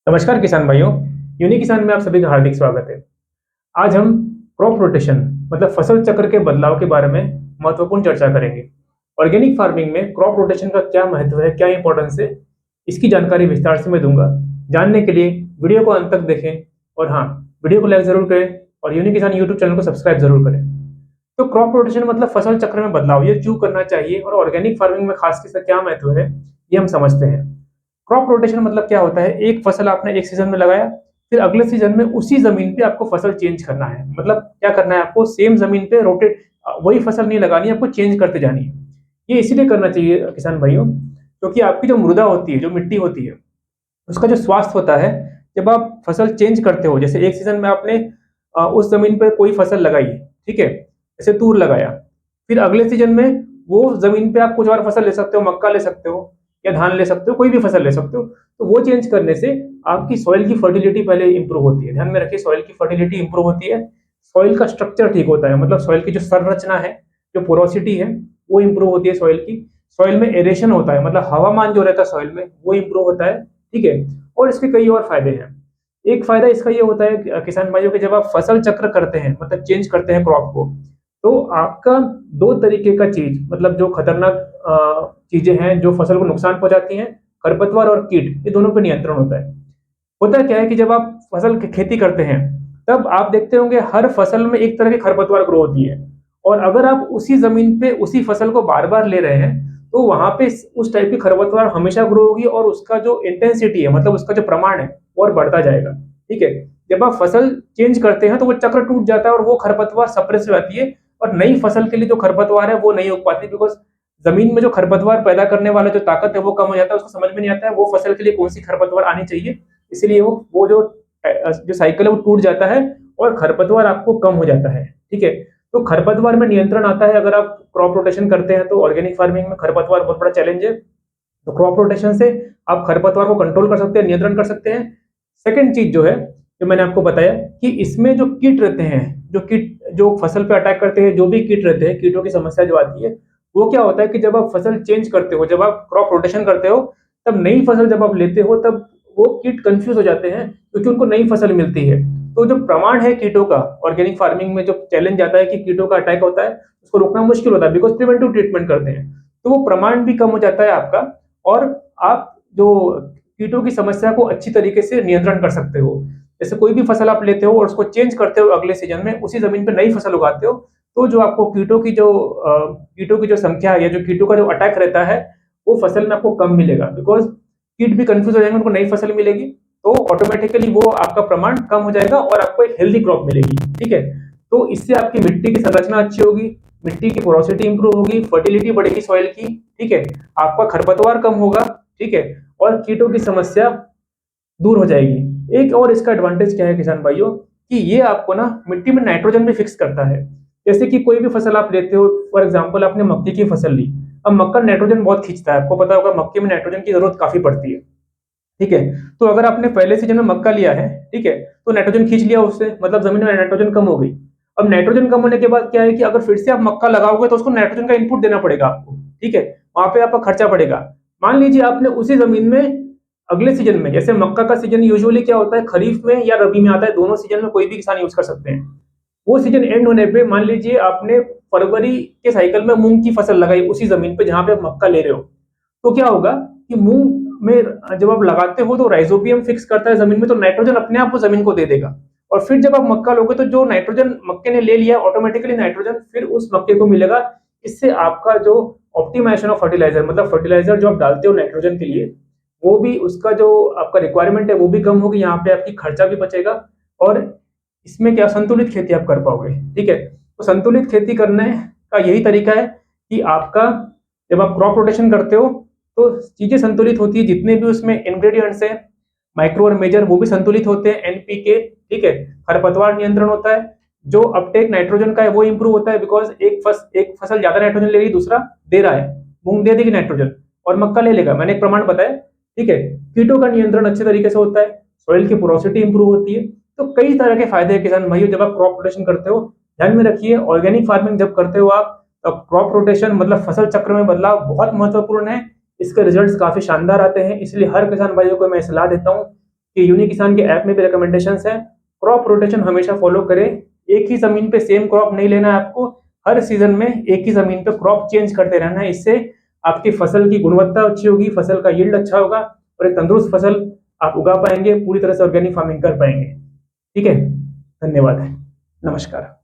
नमस्कार किसान भाइयों। यूनी किसान में आप सभी का हार्दिक स्वागत है। आज हम क्रॉप रोटेशन मतलब फसल चक्र के बदलाव के बारे में महत्वपूर्ण चर्चा करेंगे। ऑर्गेनिक फार्मिंग में क्रॉप रोटेशन का क्या महत्व है, क्या इंपॉर्टेंस है, इसकी जानकारी विस्तार से मैं दूंगा। जानने के लिए वीडियो को अंत तक देखें और हाँ, वीडियो को लाइक जरूर करें और यूनी किसान यूट्यूब चैनल को सब्सक्राइब जरूर करें। तो क्रॉप रोटेशन मतलब फसल चक्र में बदलाव, ये क्यों करना चाहिए और ऑर्गेनिक फार्मिंग में खास इसका क्या महत्व है, ये हम समझते हैं। क्रॉप रोटेशन मतलब क्या होता है, एक फसल आपने एक सीजन में लगाया, फिर अगले सीजन में उसी जमीन पे आपको फसल चेंज करना है। मतलब क्या करना है, आपको सेम जमीन पे रोटेट वही फसल नहीं लगानी है, आपको चेंज करते जानी है। ये इसीलिए करना चाहिए किसान भाइयों, क्योंकि आपकी जो मृदा होती है, जो मिट्टी होती है, उसका जो स्वास्थ्य होता है, जब आप फसल चेंज करते हो, जैसे एक सीजन में आपने उस जमीन पर कोई फसल लगाई, ठीक है, जैसे तूर लगाया, फिर अगले सीजन में वो जमीन पे आप कुछ और फसल ले सकते हो, मक्का ले सकते हो या धान ले सकते हो, कोई भी फसल ले सकते हो। तो वो चेंज करने से आपकी सॉइल की फर्टिलिटी पहले इंप्रूव होती है। ध्यान में रखिए, सॉइल की फर्टिलिटी इंप्रूव होती है, सॉइल का स्ट्रक्चर ठीक होता है, मतलब सॉइल की जो संरचना है, जो पोरोसिटी है, वो इंप्रूव होती है सॉइल की। सॉइल में एरेशन होता है, मतलब हवामान जो रहता है सॉइल में, वो इंप्रूव होता है, ठीक है। और इसके कई और फायदे हैं। एक फायदा इसका ये होता है किसान भाइयों के, जब आप फसल चक्र करते हैं, मतलब चेंज करते हैं क्रॉप को, तो आपका दो तरीके का चीज, मतलब जो खतरनाक चीजें हैं जो फसल को नुकसान पहुंचाती हैं, खरपतवार और कीट, ये दोनों पे नियंत्रण होता है। होता क्या है कि जब आप फसल की खेती करते हैं, तब आप देखते होंगे हर फसल में एक तरह की खरपतवार ग्रो होती है। और अगर आप उसी जमीन पे उसी फसल को बार बार ले रहे हैं, तो वहां पे उस टाइप की खरपतवार हमेशा ग्रो होगी और उसका जो इंटेंसिटी है, मतलब उसका जो प्रमाण है, वो और बढ़ता जाएगा, ठीक है। जब आप फसल चेंज करते हैं तो वो चक्र टूट जाता है और वो खरपतवार सप्रेस हो जाती है, और नई फसल के लिए जो खरपतवार है वो नहीं उग पाती, बिकॉज जमीन में जो खरपतवार पैदा करने वाला जो ताकत है वो कम हो जाता है, उसको समझ में नहीं आता है वो फसल के लिए कौन सी खरपतवार आनी चाहिए। इसलिए वो जो साइकिल है वो टूट जाता है और खरपतवार आपको कम हो जाता है, ठीक है। तो खरपतवार में नियंत्रण आता है अगर आप क्रॉप रोटेशन करते हैं। तो ऑर्गेनिक फार्मिंग में खरपतवार बहुत बड़ा चैलेंज है, तो क्रॉप रोटेशन से आप खरपतवार को कंट्रोल कर सकते हैं, नियंत्रण कर सकते हैं। सेकंड चीज जो है, जो मैंने आपको बताया कि इसमें जो कीट रहते हैं, जो कीट जो फसल पे अटैक करते हैं, जो भी कीट रहते हैं, कीटों की समस्या जो आती है, वो क्या होता है कि जब आप फसल चेंज करते हो, जब आप क्रॉप रोटेशन करते हो, तब नई फसल जब आप लेते हो, तब वो कीट कंफ्यूज हो जाते हैं क्योंकि उनको नई फसल मिलती है। तो जो प्रमाण है कीटों का, ऑर्गेनिक फार्मिंग में जो चैलेंज आता है कि कीटों का अटैक होता है, उसको रोकना मुश्किल होता है, बिकॉज प्रिवेंटिव ट्रीटमेंट करते हैं। तो वो प्रमाण भी कम हो जाता है आपका, और आप जो कीटों की समस्या को अच्छी तरीके से नियंत्रण कर सकते हो। जैसे कोई भी फसल आप लेते हो और उसको चेंज करते हो, अगले सीजन में उसी जमीन पर नई फसल उगाते हो, तो जो आपको कीटों की जो संख्या है या जो कीटों का जो अटैक रहता है, वो फसल में आपको कम मिलेगा, बिकॉज कीट भी कंफ्यूज हो जाएंगे, उनको नई फसल मिलेगी, तो ऑटोमेटिकली वो आपका प्रमाण कम हो जाएगा और आपको एक हेल्दी क्रॉप मिलेगी, ठीक है। तो इससे आपकी मिट्टी की संरचना अच्छी होगी, मिट्टी की पोरोसिटी इंप्रूव होगी, फर्टिलिटी बढ़ेगी सॉइल की, ठीक है। आपका खरपतवार कम होगा, ठीक है, और कीटों की समस्या दूर हो जाएगी। एक और इसका एडवांटेज क्या है किसान भाइयों, कि ये आपको ना मिट्टी में नाइट्रोजन भी फिक्स करता है। जैसे कि कोई भी फसल आप लेते हो, फॉर एग्जांपल आपने मक्के की फसल ली, अब मक्का नाइट्रोजन बहुत खींचता है, आपको पता होगा मक्के में नाइट्रोजन की जरूरत काफी पड़ती है, ठीक है। तो अगर आपने पहले सीजन में मक्का लिया है, ठीक है, तो नाइट्रोजन खींच लिया उससे, मतलब जमीन में नाइट्रोजन कम हो गई। अब नाइट्रोजन कम होने के बाद क्या है कि अगर फिर से आप मक्का लगाओगे तो उसको नाइट्रोजन का इनपुट देना पड़ेगा आपको, ठीक है, वहां पे आपका खर्चा पड़ेगा। मान लीजिए आपने उसी जमीन में अगले सीजन में, जैसे मक्का का सीजन यूजुअली क्या होता है, खरीफ में या रबी में आता है, दोनों सीजन में कोई भी किसान यूज कर सकते हैं। वो सीजन एंड होने पे मान लीजिए आपने फरवरी के साइकिल में मूंग की फसल लगाई उसी जमीन पे जहां पे आप मक्का ले रहे हो, तो क्या होगा कि मूंग में जब आप लगाते हो तो राइजोबियम फिक्स करता है जमीन में, तो नाइट्रोजन अपने आप वो जमीन को दे देगा। और फिर जब आप मक्का लोगे तो जो नाइट्रोजन मक्के ने ले लिया, ऑटोमेटिकली नाइट्रोजन फिर उस मक्के को मिलेगा। इससे आपका जो ऑप्टिमाइजेशन ऑफ फर्टिलाइजर, मतलब फर्टिलाइजर जो आप डालते हो नाइट्रोजन के लिए, वो भी उसका जो आपका रिक्वायरमेंट है वो भी कम होगी, यहाँ पे आपकी खर्चा भी बचेगा। और इसमें क्या, संतुलित खेती आप कर पाओगे, ठीक है। तो संतुलित खेती करने का यही तरीका है कि आपका जब आप क्रॉप रोटेशन करते हो तो चीजें संतुलित होती है, जितने भी उसमें इंग्रेडिएंट्स है, माइक्रो और मेजर, वो भी संतुलित होते हैं, एनपीके, ठीक है। खरपतवार नियंत्रण होता है, जो अपटेक नाइट्रोजन का है वो इंप्रूव होता है, बिकॉज एक फसल ज्यादा नाइट्रोजन ले रही, दूसरा दे रहा है, मूंग दे देगी नाइट्रोजन और मक्का ले लेगा, मैंने एक प्रमाण बताया, ठीक है। कीटों का नियंत्रण अच्छे तरीके से होता है, सॉइल की पोरोसिटी इंप्रूव होती है। तो कई तरह के फायदे हैं किसान भाइयों जब आप क्रॉप रोटेशन करते हो। ध्यान में रखिए, ऑर्गेनिक फार्मिंग जब करते हो आप, तब क्रॉप रोटेशन मतलब फसल चक्र में बदलाव बहुत महत्वपूर्ण है। इसके रिजल्ट्स काफी शानदार आते हैं, इसलिए हर किसान भाइयों को मैं सलाह देता हूँ कि यूनिक किसान के ऐप में भी रिकमेंडेशंस है। क्रॉप रोटेशन हमेशा फॉलो करें। एक ही जमीन पे सेम क्रॉप नहीं लेना है आपको, हर सीजन में एक ही जमीन पे क्रॉप चेंज करते रहना है। इससे आपकी फसल की गुणवत्ता अच्छी होगी, फसल का यील्ड अच्छा होगा और एक तंदुरुस्त फसल आप उगा पाएंगे, पूरी तरह से ऑर्गेनिक फार्मिंग कर पाएंगे। ठीक है, धन्यवाद, नमस्कार।